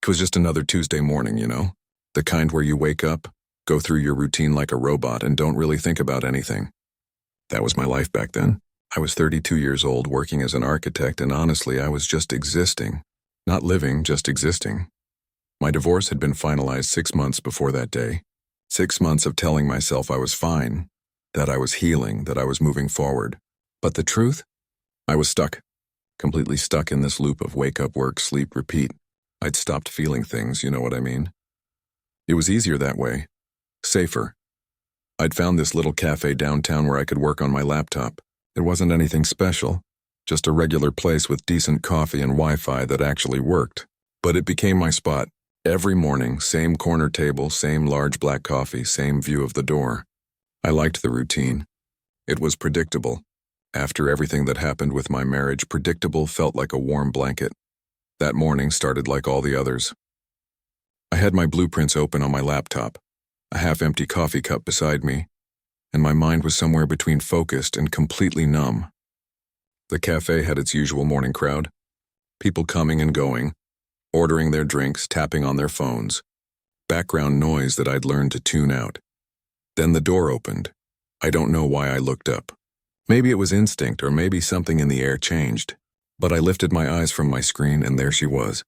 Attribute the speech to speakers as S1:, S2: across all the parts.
S1: It was just another Tuesday morning, you know? The kind where you wake up, go through your routine like a robot, and don't really think about anything. That was my life back then. I was 32 years old, working as an architect, and honestly, I was just existing. Not living, just existing. My divorce had been finalized 6 months before that day. 6 months of telling myself I was fine, that I was healing, that I was moving forward. But the truth? I was stuck. Completely stuck in this loop of wake up, work, sleep, repeat. I'd stopped feeling things, you know what I mean? It was easier that way. Safer. I'd found this little cafe downtown where I could work on my laptop. It wasn't anything special, just a regular place with decent coffee and Wi-Fi that actually worked. But it became my spot. Every morning, same corner table, same large black coffee, same view of the door. I liked the routine. It was predictable. After everything that happened with my marriage, predictable felt like a warm blanket. That morning started like all the others. I had my blueprints open on my laptop, a half-empty coffee cup beside me, and my mind was somewhere between focused and completely numb. The cafe had its usual morning crowd, people coming and going, ordering their drinks, tapping on their phones, background noise that I'd learned to tune out. Then the door opened. I don't know why I looked up. Maybe it was instinct, or maybe something in the air changed. But I lifted my eyes from my screen, and there she was,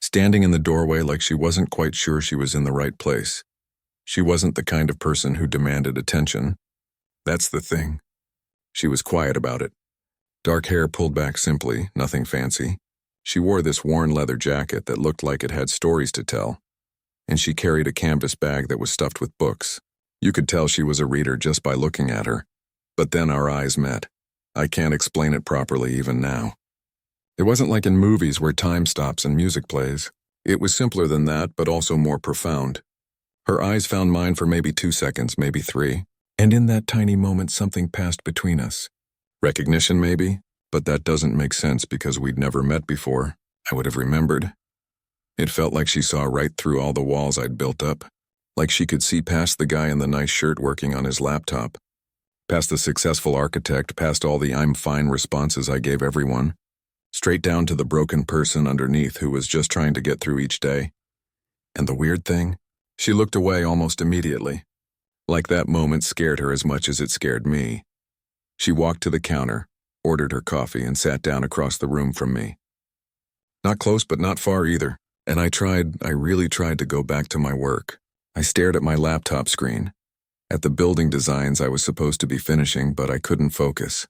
S1: standing in the doorway like she wasn't quite sure she was in the right place. She wasn't the kind of person who demanded attention. That's the thing. She was quiet about it. Dark hair pulled back simply, nothing fancy. She wore this worn leather jacket that looked like it had stories to tell, and she carried a canvas bag that was stuffed with books. You could tell she was a reader just by looking at her. But then our eyes met. I can't explain it properly even now. It wasn't like in movies where time stops and music plays. It was simpler than that, but also more profound. Her eyes found mine for maybe 2 seconds, maybe 3, and in that tiny moment something passed between us. Recognition maybe, but that doesn't make sense because we'd never met before. I would have remembered. It felt like she saw right through all the walls I'd built up, like she could see past the guy in the nice shirt working on his laptop, past the successful architect, past all the I'm fine responses I gave everyone, straight down to the broken person underneath who was just trying to get through each day. And the weird thing? She looked away almost immediately. Like that moment scared her as much as it scared me. She walked to the counter, ordered her coffee, and sat down across the room from me. Not close, but not far either. And I really tried to go back to my work. I stared at my laptop screen, at the building designs I was supposed to be finishing, but I couldn't focus.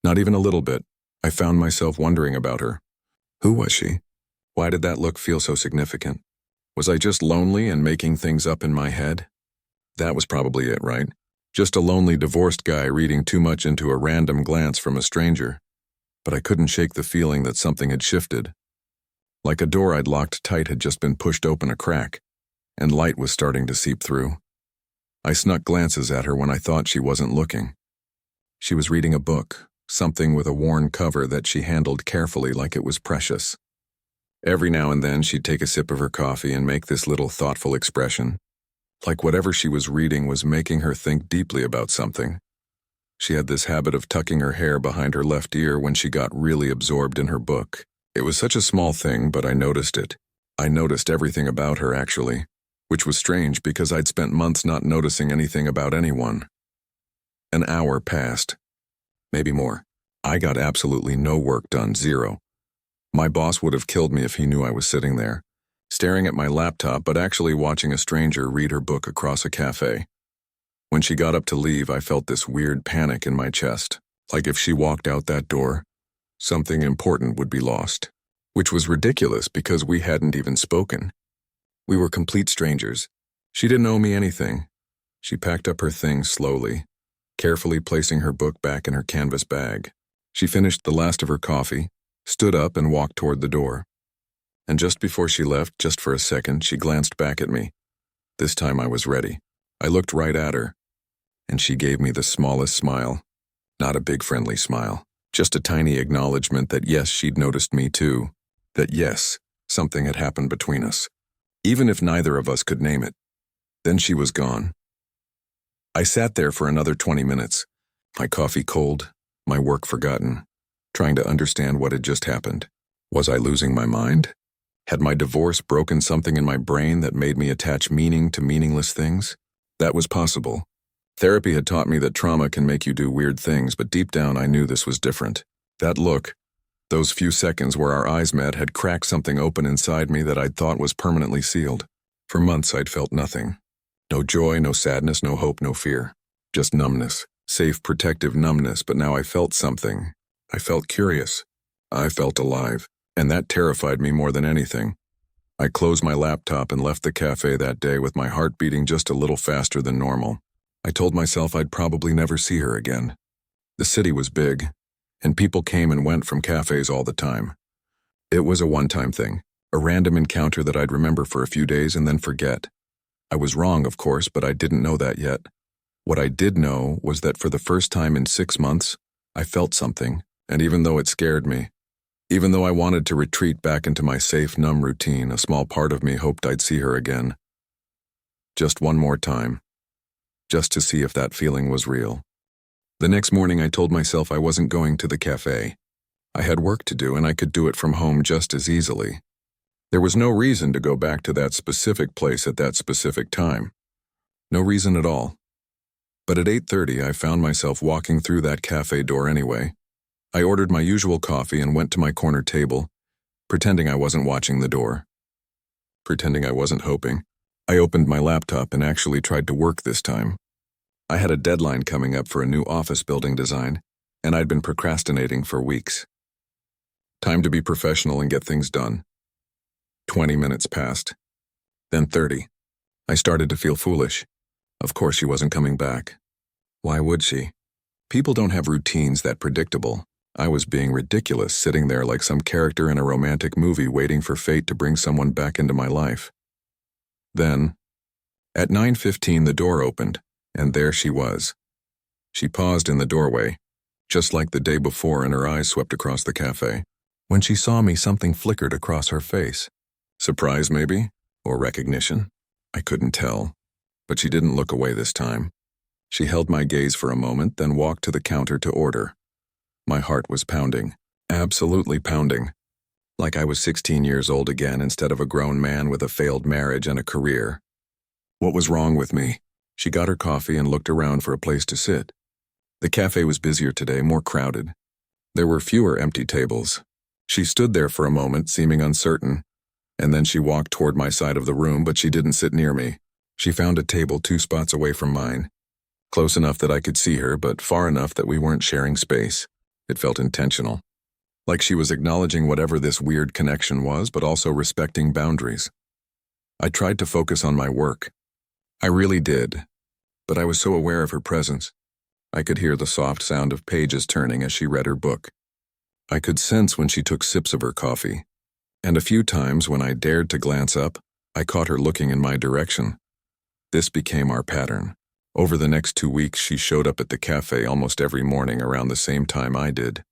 S1: Not even a little bit. I found myself wondering about her. Who was she? Why did that look feel so significant? Was I just lonely and making things up in my head? That was probably it, right? Just a lonely divorced guy reading too much into a random glance from a stranger. But I couldn't shake the feeling that something had shifted. Like a door I'd locked tight had just been pushed open a crack, and light was starting to seep through. I snuck glances at her when I thought she wasn't looking. She was reading a book, something with a worn cover that she handled carefully like it was precious. Every now and then she'd take a sip of her coffee and make this little thoughtful expression, like whatever she was reading was making her think deeply about something. She had this habit of tucking her hair behind her left ear when she got really absorbed in her book. It was such a small thing, but I noticed it. I noticed everything about her, actually, which was strange because I'd spent months not noticing anything about anyone. An hour passed. Maybe more. I got absolutely no work done, zero. My boss would have killed me if he knew I was sitting there, staring at my laptop but actually watching a stranger read her book across a cafe. When she got up to leave, I felt this weird panic in my chest, like if she walked out that door, something important would be lost, which was ridiculous because we hadn't even spoken. We were complete strangers. She didn't owe me anything. She packed up her things slowly, carefully placing her book back in her canvas bag. She finished the last of her coffee, stood up and walked toward the door. And just before she left, just for a second, she glanced back at me. This time I was ready. I looked right at her, and she gave me the smallest smile. Not a big friendly smile, just a tiny acknowledgement that yes, she'd noticed me too, that yes, something had happened between us, even if neither of us could name it. Then she was gone. I sat there for another 20 minutes, my coffee cold, my work forgotten, trying to understand what had just happened. Was I losing my mind? Had my divorce broken something in my brain that made me attach meaning to meaningless things? That was possible. Therapy had taught me that trauma can make you do weird things, but deep down I knew this was different. That look, those few seconds where our eyes met, had cracked something open inside me that I'd thought was permanently sealed. For months I'd felt nothing. No joy, no sadness, no hope, no fear. Just numbness. Safe, protective numbness, but now I felt something. I felt curious. I felt alive, and that terrified me more than anything. I closed my laptop and left the cafe that day with my heart beating just a little faster than normal. I told myself I'd probably never see her again. The city was big, and people came and went from cafes all the time. It was a one-time thing, a random encounter that I'd remember for a few days and then forget. I was wrong, of course, but I didn't know that yet. What I did know was that for the first time in 6 months, I felt something, and even though it scared me, even though I wanted to retreat back into my safe, numb routine, a small part of me hoped I'd see her again. Just one more time. Just to see if that feeling was real. The next morning I told myself I wasn't going to the cafe. I had work to do and I could do it from home just as easily. There was no reason to go back to that specific place at that specific time. No reason at all. But at 8:30 I found myself walking through that cafe door anyway. I ordered my usual coffee and went to my corner table, pretending I wasn't watching the door. Pretending I wasn't hoping. I opened my laptop and actually tried to work this time. I had a deadline coming up for a new office building design, and I'd been procrastinating for weeks. Time to be professional and get things done. 20 minutes passed. Then 30. I started to feel foolish. Of course she wasn't coming back. Why would she? People don't have routines that predictable. I was being ridiculous, sitting there like some character in a romantic movie waiting for fate to bring someone back into my life. Then, at 9:15 the door opened, and there she was. She paused in the doorway, just like the day before, and her eyes swept across the cafe. When she saw me, something flickered across her face. Surprise, maybe? Or recognition? I couldn't tell. But she didn't look away this time. She held my gaze for a moment, then walked to the counter to order. My heart was pounding. Absolutely pounding. Like I was 16 years old again instead of a grown man with a failed marriage and a career. What was wrong with me? She got her coffee and looked around for a place to sit. The cafe was busier today, more crowded. There were fewer empty tables. She stood there for a moment, seeming uncertain, and then she walked toward my side of the room, but she didn't sit near me. She found a table 2 spots away from mine. Close enough that I could see her, but far enough that we weren't sharing space. It felt intentional. Like she was acknowledging whatever this weird connection was, but also respecting boundaries. I tried to focus on my work. I really did, but I was so aware of her presence. I could hear the soft sound of pages turning as she read her book. I could sense when she took sips of her coffee, and a few times when I dared to glance up, I caught her looking in my direction. This became our pattern. Over the next 2 weeks, she showed up at the cafe almost every morning around the same time I did.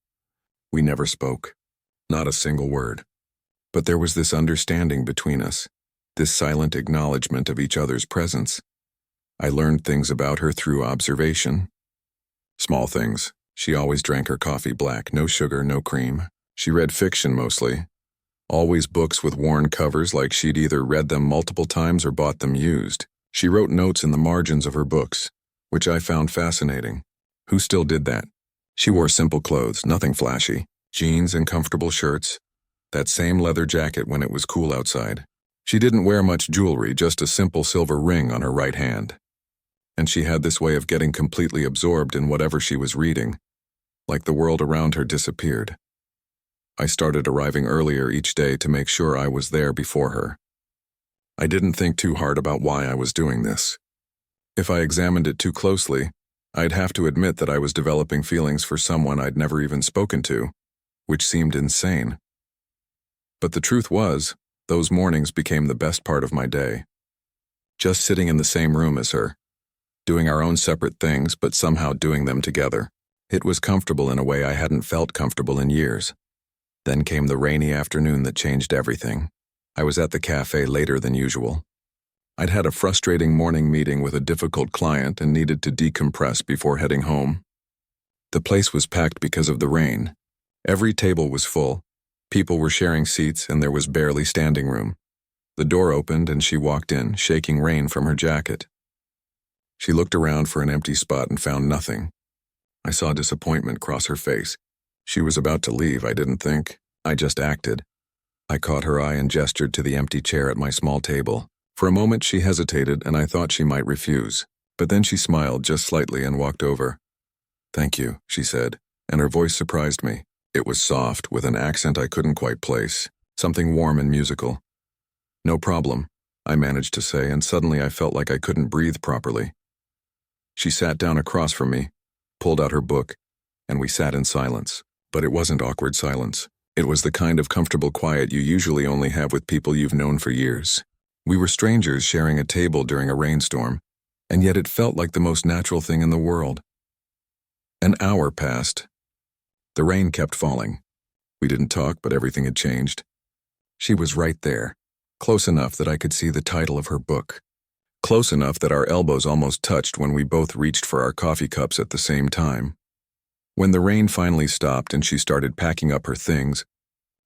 S1: We never spoke, not a single word. But there was this understanding between us, this silent acknowledgement of each other's presence. I learned things about her through observation. Small things. She always drank her coffee black, no sugar, no cream. She read fiction mostly. Always books with worn covers, like she'd either read them multiple times or bought them used. She wrote notes in the margins of her books, which I found fascinating. Who still did that? She wore simple clothes, nothing flashy. Jeans and comfortable shirts. That same leather jacket when it was cool outside. She didn't wear much jewelry, just a simple silver ring on her right hand. And she had this way of getting completely absorbed in whatever she was reading, like the world around her disappeared. I started arriving earlier each day to make sure I was there before her. I didn't think too hard about why I was doing this. If I examined it too closely, I'd have to admit that I was developing feelings for someone I'd never even spoken to, which seemed insane. But the truth was, those mornings became the best part of my day. Just sitting in the same room as her, doing our own separate things but somehow doing them together. It was comfortable in a way I hadn't felt comfortable in years. Then came the rainy afternoon that changed everything. I was at the cafe later than usual. I'd had a frustrating morning meeting with a difficult client and needed to decompress before heading home. The place was packed because of the rain. Every table was full, People were sharing seats and there was barely standing room. The door opened and she walked in, shaking rain from her jacket. She looked around for an empty spot and found nothing. I saw disappointment cross her face. She was about to leave, I didn't think. I just acted. I caught her eye and gestured to the empty chair at my small table. For a moment she hesitated and I thought she might refuse. But then she smiled just slightly and walked over. "Thank you," she said, and her voice surprised me. It was soft, with an accent I couldn't quite place, something warm and musical. "No problem," I managed to say, and suddenly I felt like I couldn't breathe properly. She sat down across from me, pulled out her book, and we sat in silence. But it wasn't awkward silence. It was the kind of comfortable quiet you usually only have with people you've known for years. We were strangers sharing a table during a rainstorm, and yet it felt like the most natural thing in the world. An hour passed. The rain kept falling. We didn't talk, but everything had changed. She was right there, close enough that I could see the title of her book. Close enough that our elbows almost touched when we both reached for our coffee cups at the same time. When the rain finally stopped and she started packing up her things,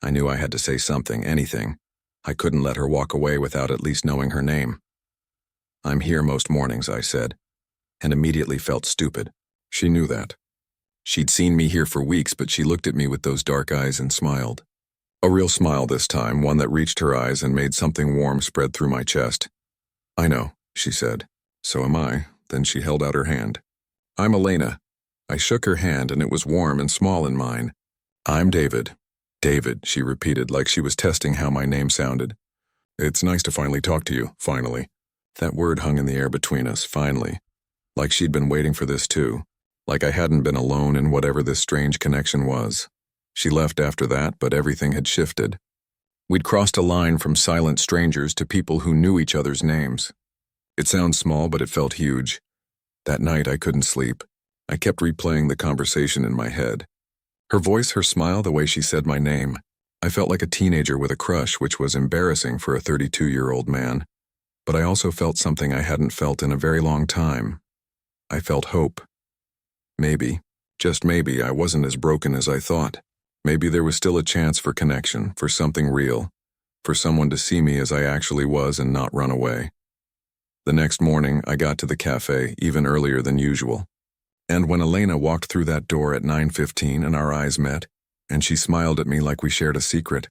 S1: I knew I had to say something, anything. I couldn't let her walk away without at least knowing her name. "I'm here most mornings," I said, and immediately felt stupid. She knew that. She'd seen me here for weeks, but she looked at me with those dark eyes and smiled. A real smile this time, one that reached her eyes and made something warm spread through my chest. "I know," she said. "So am I." Then she held out her hand. "I'm Elena." I shook her hand and it was warm and small in mine. "I'm David." "David," she repeated like she was testing how my name sounded. "It's nice to finally talk to you, finally." That word hung in the air between us, finally. Like she'd been waiting for this too. Like I hadn't been alone in whatever this strange connection was. She left after that, but everything had shifted. We'd crossed a line from silent strangers to people who knew each other's names. It sounds small, but it felt huge. That night I couldn't sleep. I kept replaying the conversation in my head. Her voice, her smile, the way she said my name. I felt like a teenager with a crush, which was embarrassing for a 32-year-old man. But I also felt something I hadn't felt in a very long time. I felt hope. Maybe, just maybe, I wasn't as broken as I thought. Maybe there was still a chance for connection, for something real, for someone to see me as I actually was and not run away. The next morning, I got to the cafe even earlier than usual. And when Elena walked through that door at 9:15 and our eyes met, and she smiled at me like we shared a secret,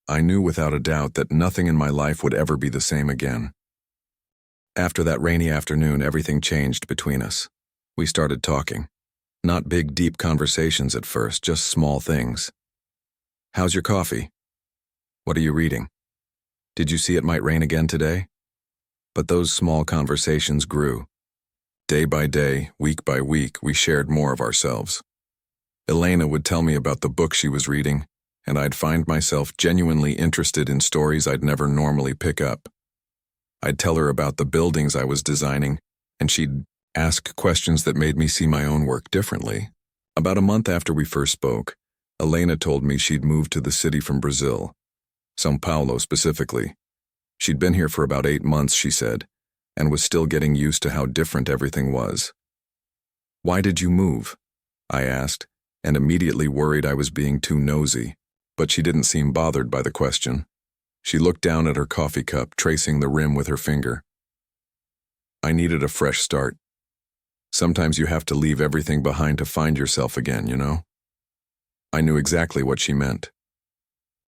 S1: I knew without a doubt that nothing in my life would ever be the same again. After that rainy afternoon, everything changed between us. We started talking. Not big, deep conversations at first, just small things. "How's your coffee? What are you reading? Did you see it might rain again today?" But those small conversations grew. Day by day, week by week, we shared more of ourselves. Elena would tell me about the book she was reading, and I'd find myself genuinely interested in stories I'd never normally pick up. I'd tell her about the buildings I was designing, and she'd ask questions that made me see my own work differently. About a month after we first spoke, Elena told me she'd moved to the city from Brazil, São Paulo specifically. She'd been here for about 8 months, she said, and was still getting used to how different everything was. "Why did you move?" I asked, and immediately worried I was being too nosy, but she didn't seem bothered by the question. She looked down at her coffee cup, tracing the rim with her finger. "I needed a fresh start. Sometimes you have to leave everything behind to find yourself again, you know?" I knew exactly what she meant.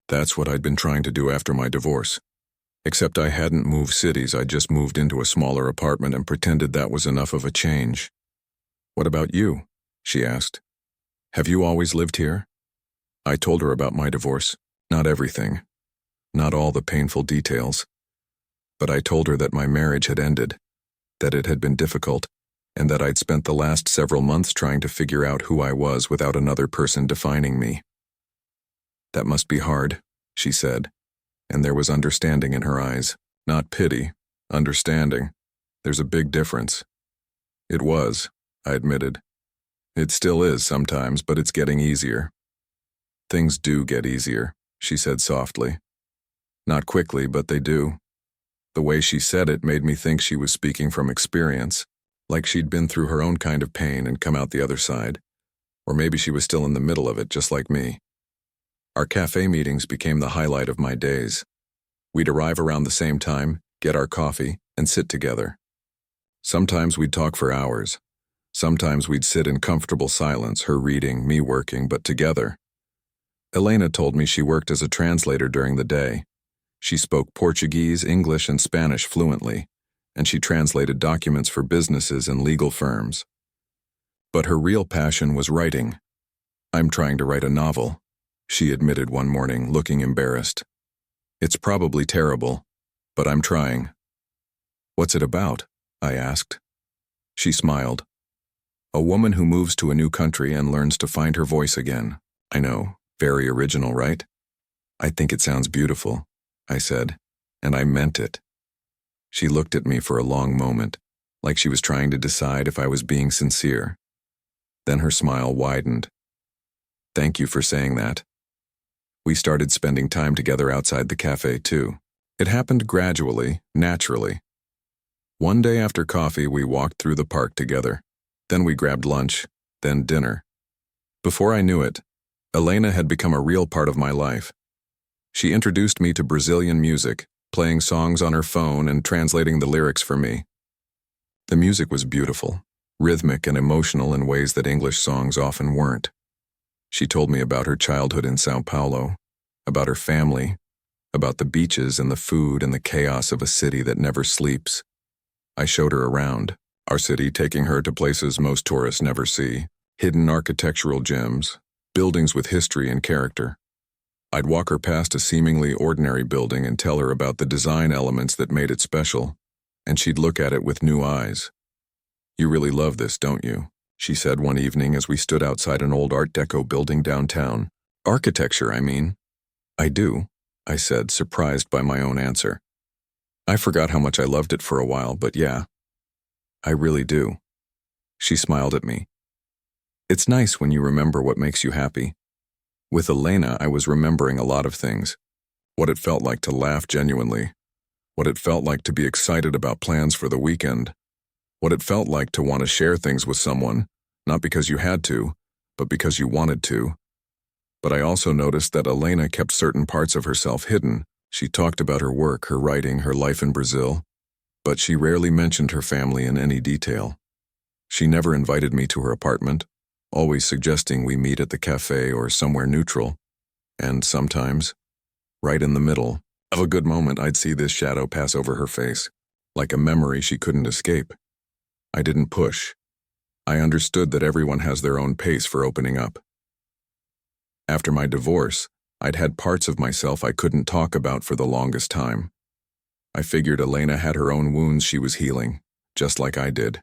S1: That's what I'd been trying to do after my divorce. Except I hadn't moved cities, I just moved into a smaller apartment and pretended that was enough of a change. "What about you?" she asked. "Have you always lived here?" I told her about my divorce. Not everything. Not all the painful details. But I told her that my marriage had ended, that it had been difficult, and that I'd spent the last several months trying to figure out who I was without another person defining me. "That must be hard," she said, and there was understanding in her eyes. Not pity, understanding. There's a big difference. "It was," I admitted. "It still is sometimes, but it's getting easier." "Things do get easier," she said softly. "Not quickly, but they do." The way she said it made me think she was speaking from experience, like she'd been through her own kind of pain and come out the other side. Or maybe she was still in the middle of it, just like me. Our cafe meetings became the highlight of my days. We'd arrive around the same time, get our coffee, and sit together. Sometimes we'd talk for hours. Sometimes we'd sit in comfortable silence, her reading, me working, but together. Elena told me she worked as a translator during the day. She spoke Portuguese, English, and Spanish fluently, and she translated documents for businesses and legal firms. But her real passion was writing. "I'm trying to write a novel," she admitted one morning, looking embarrassed. "It's probably terrible, but I'm trying." "What's it about?" I asked. She smiled. "A woman who moves to a new country and learns to find her voice again." "I know, very original, right?" "I think it sounds beautiful," I said, and I meant it. She looked at me for a long moment, like she was trying to decide if I was being sincere. Then her smile widened. "Thank you for saying that." We started spending time together outside the cafe too. It happened gradually, naturally. One day after coffee, we walked through the park together. Then we grabbed lunch, then dinner. Before I knew it, Elena had become a real part of my life. She introduced me to Brazilian music, playing songs on her phone and translating the lyrics for me. The music was beautiful, rhythmic and emotional in ways that English songs often weren't. She told me about her childhood in São Paulo, about her family, about the beaches and the food and the chaos of a city that never sleeps. I showed her around, our city, taking her to places most tourists never see, hidden architectural gems, buildings with history and character. I'd walk her past a seemingly ordinary building and tell her about the design elements that made it special, and she'd look at it with new eyes. "You really love this, don't you?" she said one evening as we stood outside an old Art Deco building downtown. "Architecture, I mean." "I do," I said, surprised by my own answer. I forgot how much I loved it for a while, but yeah, I really do. She smiled at me. "It's nice when you remember what makes you happy." With Elena, I was remembering a lot of things. What it felt like to laugh genuinely. What it felt like to be excited about plans for the weekend. What it felt like to want to share things with someone, not because you had to, but because you wanted to. But I also noticed that Elena kept certain parts of herself hidden. She talked about her work, her writing, her life in Brazil, but she rarely mentioned her family in any detail. She never invited me to her apartment, always suggesting we meet at the cafe or somewhere neutral. And sometimes, right in the middle of a good moment, I'd see this shadow pass over her face, like a memory she couldn't escape. I didn't push. I understood that everyone has their own pace for opening up. After my divorce, I'd had parts of myself I couldn't talk about for the longest time. I figured Elena had her own wounds she was healing, just like I did.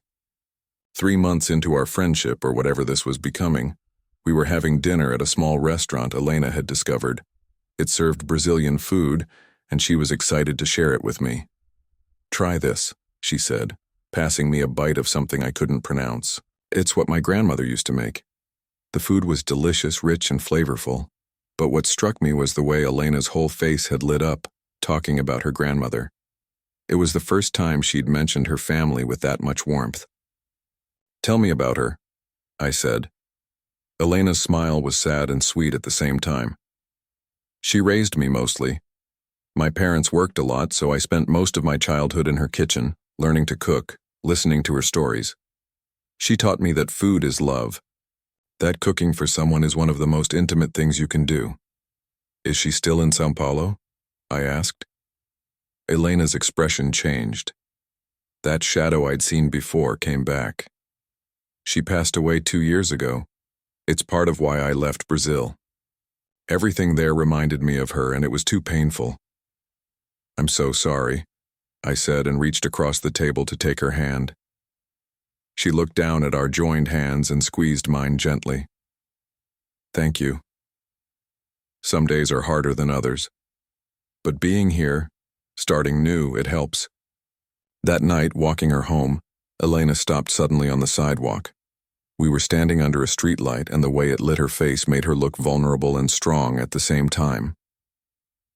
S1: 3 months into our friendship, or whatever this was becoming, we were having dinner at a small restaurant Elena had discovered. It served Brazilian food, and she was excited to share it with me. "Try this," she said, passing me a bite of something I couldn't pronounce. "It's what my grandmother used to make." The food was delicious, rich, and flavorful. But what struck me was the way Elena's whole face had lit up, talking about her grandmother. It was the first time she'd mentioned her family with that much warmth. "Tell me about her," I said. Elena's smile was sad and sweet at the same time. "She raised me mostly. My parents worked a lot, so I spent most of my childhood in her kitchen, learning to cook, listening to her stories. She taught me that food is love, that cooking for someone is one of the most intimate things you can do." "Is she still in São Paulo?" I asked. Elena's expression changed. That shadow I'd seen before came back. "She passed away 2 years ago. It's part of why I left Brazil. Everything there reminded me of her, and it was too painful." "I'm so sorry," I said, and reached across the table to take her hand. She looked down at our joined hands and squeezed mine gently. "Thank you. Some days are harder than others. But being here, starting new, it helps." That night, walking her home, Elena stopped suddenly on the sidewalk. We were standing under a streetlight, and the way it lit her face made her look vulnerable and strong at the same time.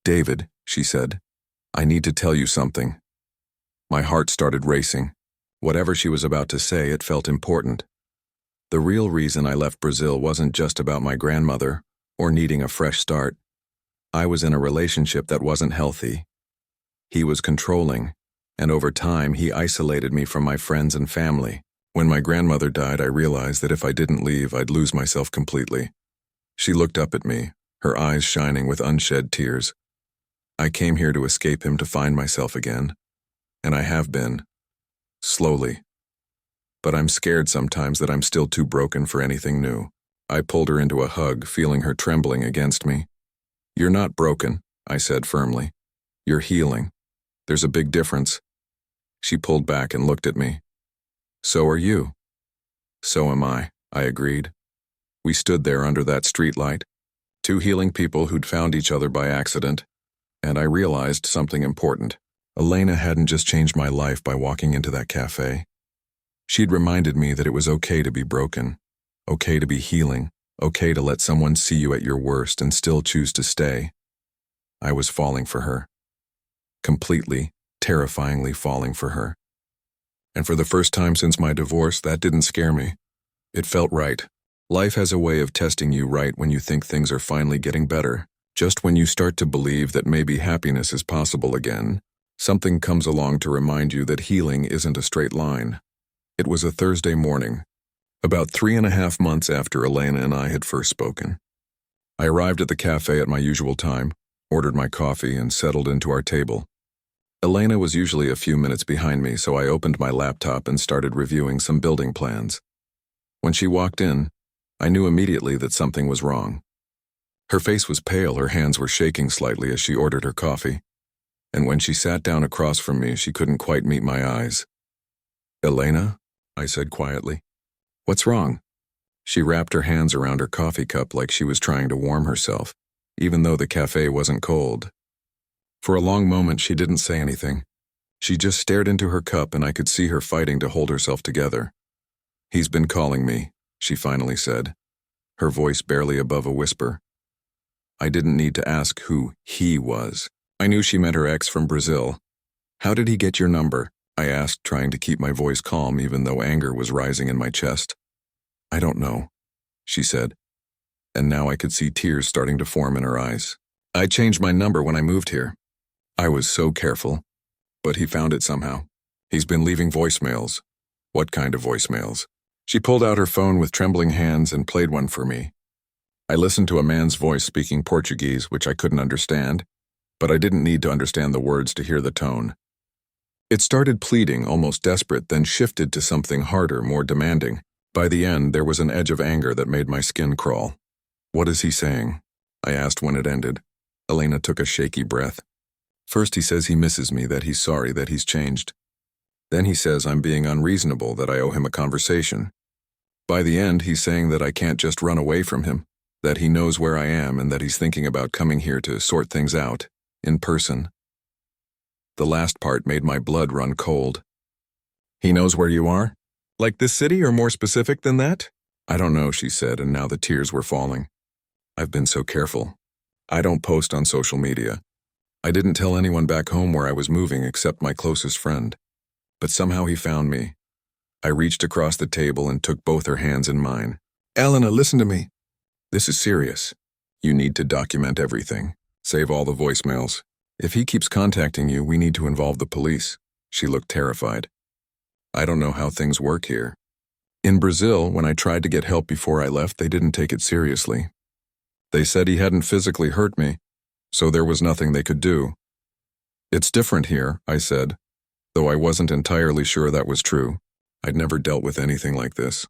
S1: "David," she said, "I need to tell you something." My heart started racing. Whatever she was about to say, it felt important. The real reason I left Brazil wasn't just about my grandmother or needing a fresh start. I was in a relationship that wasn't healthy. He was controlling, and over time he isolated me from my friends and family. When my grandmother died, I realized that if I didn't leave, I'd lose myself completely. She looked up at me, her eyes shining with unshed tears. I came here to escape him, to find myself again. And I have been. Slowly. But I'm scared sometimes that I'm still too broken for anything new. I pulled her into a hug, feeling her trembling against me. "You're not broken," I said firmly. "You're healing. There's a big difference." She pulled back and looked at me. "So are you." "So am I agreed. We stood there under that streetlight, two healing people who'd found each other by accident, and I realized something important. Elena hadn't just changed my life by walking into that cafe. She'd reminded me that it was okay to be broken, okay to be healing, okay to let someone see you at your worst and still choose to stay. I was falling for her. Completely, terrifyingly falling for her. And for the first time since my divorce, that didn't scare me. It felt right. Life has a way of testing you right when you think things are finally getting better. Just when you start to believe that maybe happiness is possible again, something comes along to remind you that healing isn't a straight line. It was a Thursday morning, about 3.5 months after Elena and I had first spoken. I arrived at the cafe at my usual time, ordered my coffee, and settled into our table. Elena was usually a few minutes behind me, so I opened my laptop and started reviewing some building plans. When she walked in, I knew immediately that something was wrong. Her face was pale, her hands were shaking slightly as she ordered her coffee, and when she sat down across from me, she couldn't quite meet my eyes. "Elena?" I said quietly. "What's wrong?" She wrapped her hands around her coffee cup like she was trying to warm herself, even though the cafe wasn't cold. For a long moment, she didn't say anything. She just stared into her cup, and I could see her fighting to hold herself together. "He's been calling me," she finally said, her voice barely above a whisper. I didn't need to ask who he was. I knew she meant her ex from Brazil. "How did he get your number?" I asked, trying to keep my voice calm even though anger was rising in my chest. "I don't know," she said, and now I could see tears starting to form in her eyes. "I changed my number when I moved here. I was so careful, but he found it somehow. He's been leaving voicemails." "What kind of voicemails?" She pulled out her phone with trembling hands and played one for me. I listened to a man's voice speaking Portuguese, which I couldn't understand, but I didn't need to understand the words to hear the tone. It started pleading, almost desperate, then shifted to something harder, more demanding. By the end, there was an edge of anger that made my skin crawl. "What is he saying?" I asked when it ended. Elena took a shaky breath. "First he says he misses me, that he's sorry, that he's changed. Then he says I'm being unreasonable, that I owe him a conversation. By the end, he's saying that I can't just run away from him, that he knows where I am and that he's thinking about coming here to sort things out, in person." The last part made my blood run cold. "He knows where you are? Like this city, or more specific than that?" "I don't know," she said, and now the tears were falling. "I've been so careful. I don't post on social media. I didn't tell anyone back home where I was moving except my closest friend. But somehow he found me." I reached across the table and took both her hands in mine. "Elena, listen to me. This is serious. You need to document everything. Save all the voicemails. If he keeps contacting you, we need to involve the police." She looked terrified. "I don't know how things work here. In Brazil, when I tried to get help before I left, they didn't take it seriously. They said he hadn't physically hurt me, so there was nothing they could do." "It's different here," I said, though I wasn't entirely sure that was true. I'd never dealt with anything like this.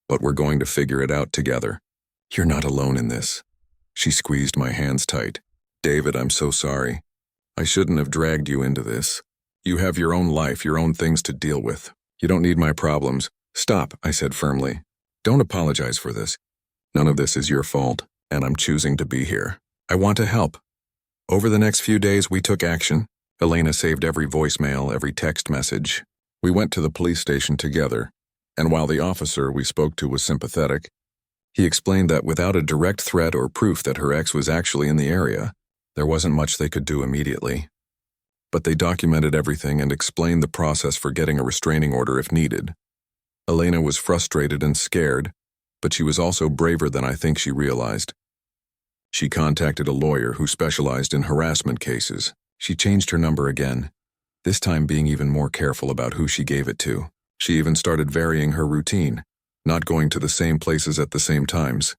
S1: "But we're going to figure it out together. You're not alone in this." She squeezed my hands tight. "David, I'm so sorry. I shouldn't have dragged you into this. You have your own life, your own things to deal with. You don't need my problems." "Stop," I said firmly. "Don't apologize for this. None of this is your fault, and I'm choosing to be here. I want to help." Over the next few days, we took action. Elena saved every voicemail, every text message. We went to the police station together, and while the officer we spoke to was sympathetic, he explained that without a direct threat or proof that her ex was actually in the area, there wasn't much they could do immediately. But they documented everything and explained the process for getting a restraining order if needed. Elena was frustrated and scared, but she was also braver than I think she realized. She contacted a lawyer who specialized in harassment cases. She changed her number again, this time being even more careful about who she gave it to. She even started varying her routine, not going to the same places at the same times.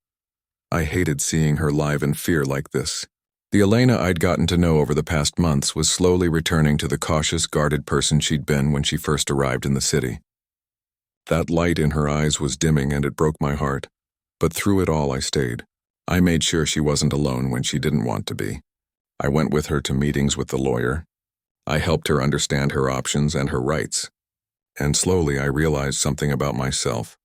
S1: I hated seeing her live in fear like this. The Elena I'd gotten to know over the past months was slowly returning to the cautious, guarded person she'd been when she first arrived in the city. That light in her eyes was dimming and it broke my heart, but through it all I stayed. I made sure she wasn't alone when she didn't want to be. I went with her to meetings with the lawyer. I helped her understand her options and her rights. And slowly I realized something about myself.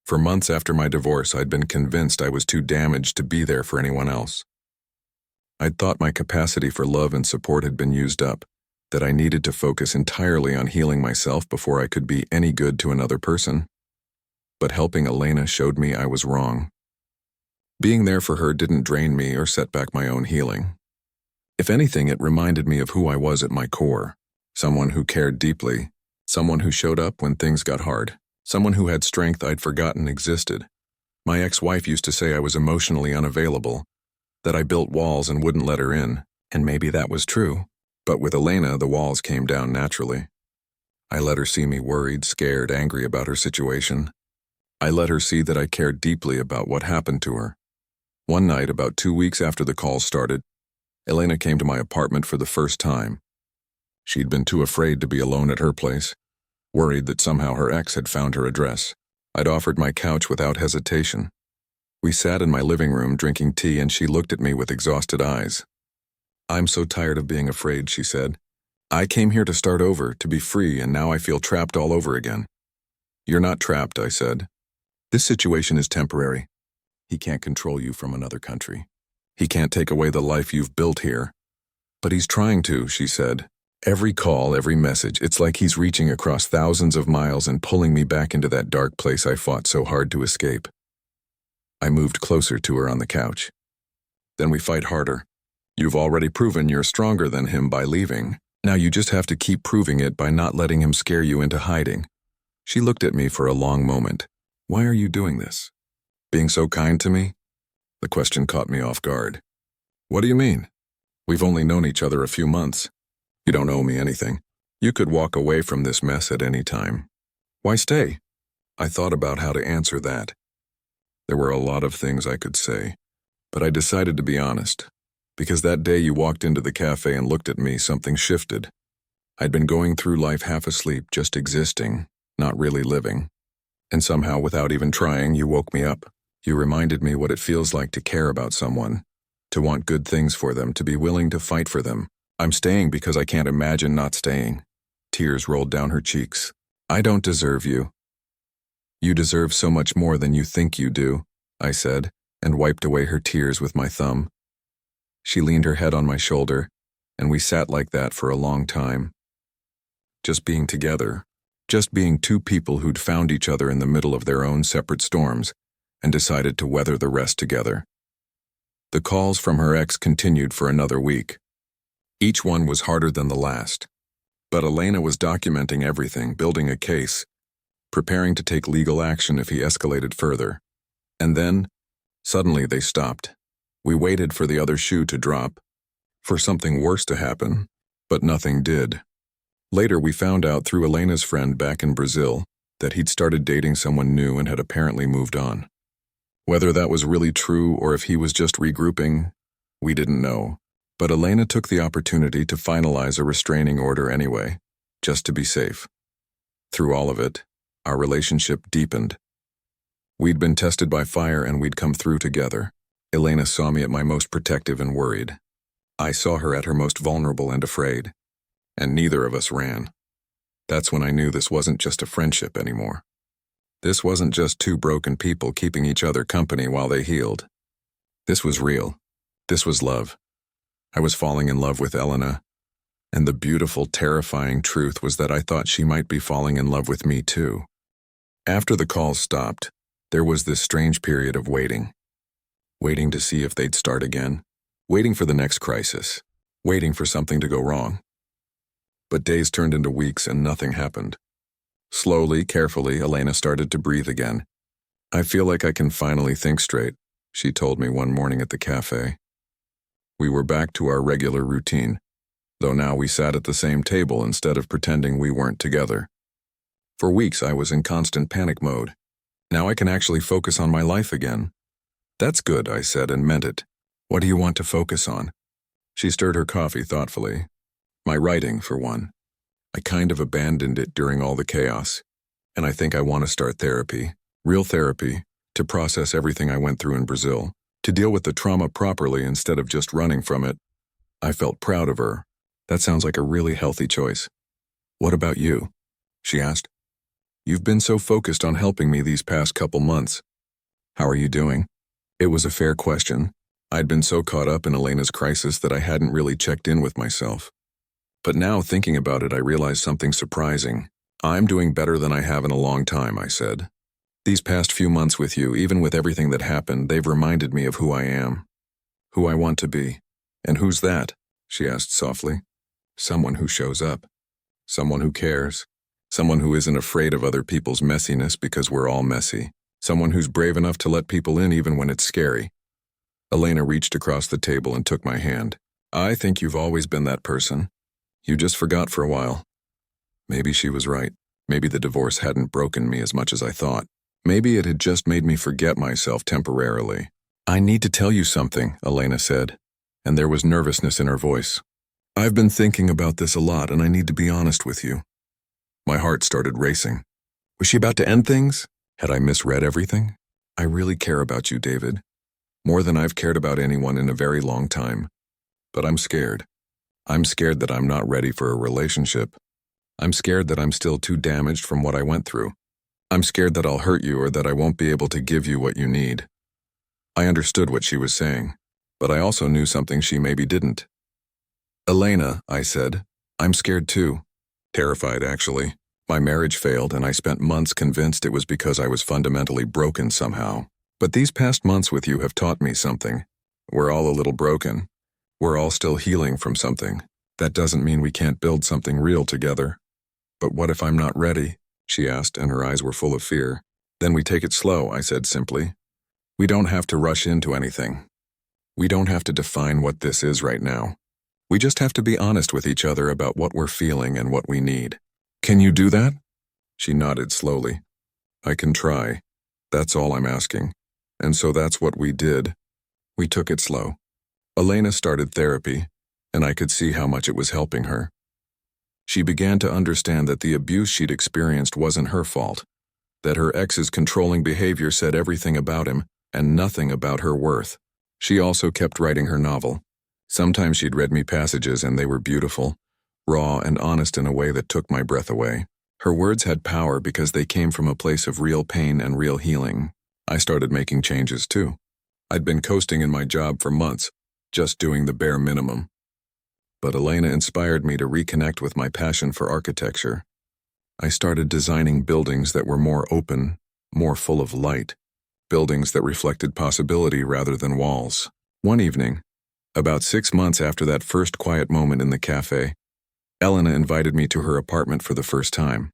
S1: For months after my divorce, I'd been convinced I was too damaged to be there for anyone else. I'd thought my capacity for love and support had been used up, that I needed to focus entirely on healing myself before I could be any good to another person. But helping Elena showed me I was wrong. Being there for her didn't drain me or set back my own healing. If anything, it reminded me of who I was at my core, someone who cared deeply, someone who showed up when things got hard, someone who had strength I'd forgotten existed. My ex-wife used to say I was emotionally unavailable, that I built walls and wouldn't let her in, and maybe that was true. But with Elena, the walls came down naturally. I let her see me worried, scared, angry about her situation. I let her see that I cared deeply about what happened to her. One night, about 2 weeks after the calls started, Elena came to my apartment for the first time. She'd been too afraid to be alone at her place, worried that somehow her ex had found her address. I'd offered my couch without hesitation. We sat in my living room drinking tea and she looked at me with exhausted eyes. "I'm so tired of being afraid," she said. "I came here to start over, to be free, and now I feel trapped all over again." "You're not trapped," I said. "This situation is temporary. He can't control you from another country. He can't take away the life you've built here. But he's trying to," she said. "Every call, every message, it's like he's reaching across thousands of miles and pulling me back into that dark place I fought so hard to escape." I moved closer to her on the couch. "Then we fight harder. You've already proven you're stronger than him by leaving. Now you just have to keep proving it by not letting him scare you into hiding." She looked at me for a long moment. "Why are you doing this? Being so kind to me?" The question caught me off guard. "What do you mean? We've only known each other a few months. You don't owe me anything. You could walk away from this mess at any time. Why stay?" I thought about how to answer that. There were a lot of things I could say, but I decided to be honest. Because that day you walked into the cafe and looked at me, something shifted. I'd been going through life half asleep, just existing, not really living. And somehow, without even trying, you woke me up. You reminded me what it feels like to care about someone, to want good things for them, to be willing to fight for them. "I'm staying because I can't imagine not staying." Tears rolled down her cheeks. "I don't deserve you." "You deserve so much more than you think you do," I said, and wiped away her tears with my thumb. She leaned her head on my shoulder, and we sat like that for a long time. Just being together, just being two people who'd found each other in the middle of their own separate storms and decided to weather the rest together. The calls from her ex continued for another week. Each one was harder than the last. But Elena was documenting everything, building a case, preparing to take legal action if he escalated further. And then, suddenly they stopped. We waited for the other shoe to drop, for something worse to happen, but nothing did. Later we found out through Elena's friend back in Brazil that he'd started dating someone new and had apparently moved on. Whether that was really true or if he was just regrouping, we didn't know. But Elena took the opportunity to finalize a restraining order anyway, just to be safe. Through all of it, our relationship deepened. We'd been tested by fire and we'd come through together. Elena saw me at my most protective and worried. I saw her at her most vulnerable and afraid. And neither of us ran. That's when I knew this wasn't just a friendship anymore. This wasn't just two broken people keeping each other company while they healed. This was real. This was love. I was falling in love with Elena, and the beautiful, terrifying truth was that I thought she might be falling in love with me too. After the calls stopped, there was this strange period of waiting. Waiting to see if they'd start again. Waiting for the next crisis. Waiting for something to go wrong. But days turned into weeks and nothing happened. Slowly, carefully, Elena started to breathe again. "I feel like I can finally think straight," she told me one morning at the cafe. We were back to our regular routine, though now we sat at the same table instead of pretending we weren't together. For weeks I was in constant panic mode. Now I can actually focus on my life again. That's good, I said and meant it. What do you want to focus on? She stirred her coffee thoughtfully. My writing, for one. I kind of abandoned it during all the chaos, and I think I want to start therapy, real therapy, to process everything I went through in Brazil, to deal with the trauma properly instead of just running from it. I felt proud of her. That sounds like a really healthy choice. What about you? She asked. You've been so focused on helping me these past couple months. How are you doing? It was a fair question. I'd been so caught up in Elena's crisis that I hadn't really checked in with myself. But now, thinking about it, I realized something surprising. I'm doing better than I have in a long time, I said. These past few months with you, even with everything that happened, they've reminded me of who I am, who I want to be. And who's that? She asked softly. Someone who shows up. Someone who cares. Someone who isn't afraid of other people's messiness because we're all messy. Someone who's brave enough to let people in even when it's scary. Elena reached across the table and took my hand. I think you've always been that person. You just forgot for a while. Maybe she was right. Maybe the divorce hadn't broken me as much as I thought. Maybe it had just made me forget myself temporarily. I need to tell you something, Elena said, and there was nervousness in her voice. I've been thinking about this a lot, and I need to be honest with you. My heart started racing. Was she about to end things? Had I misread everything? I really care about you, David. More than I've cared about anyone in a very long time. But I'm scared. I'm scared that I'm not ready for a relationship. I'm scared that I'm still too damaged from what I went through. I'm scared that I'll hurt you or that I won't be able to give you what you need. I understood what she was saying, but I also knew something she maybe didn't. Elena, I said, I'm scared too. Terrified, actually. My marriage failed, and I spent months convinced it was because I was fundamentally broken somehow. But these past months with you have taught me something. We're all a little broken. We're all still healing from something. That doesn't mean we can't build something real together. But what if I'm not ready? She asked, and her eyes were full of fear. Then we take it slow, I said simply. We don't have to rush into anything. We don't have to define what this is right now. We just have to be honest with each other about what we're feeling and what we need. Can you do that? She nodded slowly. I can try. That's all I'm asking. And so that's what we did. We took it slow. Elena started therapy, and I could see how much it was helping her. She began to understand that the abuse she'd experienced wasn't her fault, that her ex's controlling behavior said everything about him and nothing about her worth. She also kept writing her novel. Sometimes she'd read me passages and they were beautiful, raw and honest in a way that took my breath away. Her words had power because they came from a place of real pain and real healing. I started making changes too. I'd been coasting in my job for months, just doing the bare minimum. But Elena inspired me to reconnect with my passion for architecture. I started designing buildings that were more open, more full of light, buildings that reflected possibility rather than walls. One evening, about 6 months after that first quiet moment in the cafe, Elena invited me to her apartment for the first time.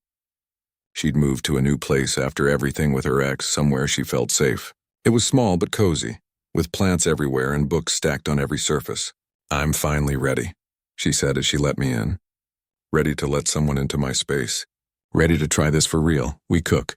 S1: She'd moved to a new place after everything with her ex, somewhere she felt safe. It was small but cozy, with plants everywhere and books stacked on every surface. I'm finally ready, she said as she let me in. Ready to let someone into my space. Ready to try this for real. We cook.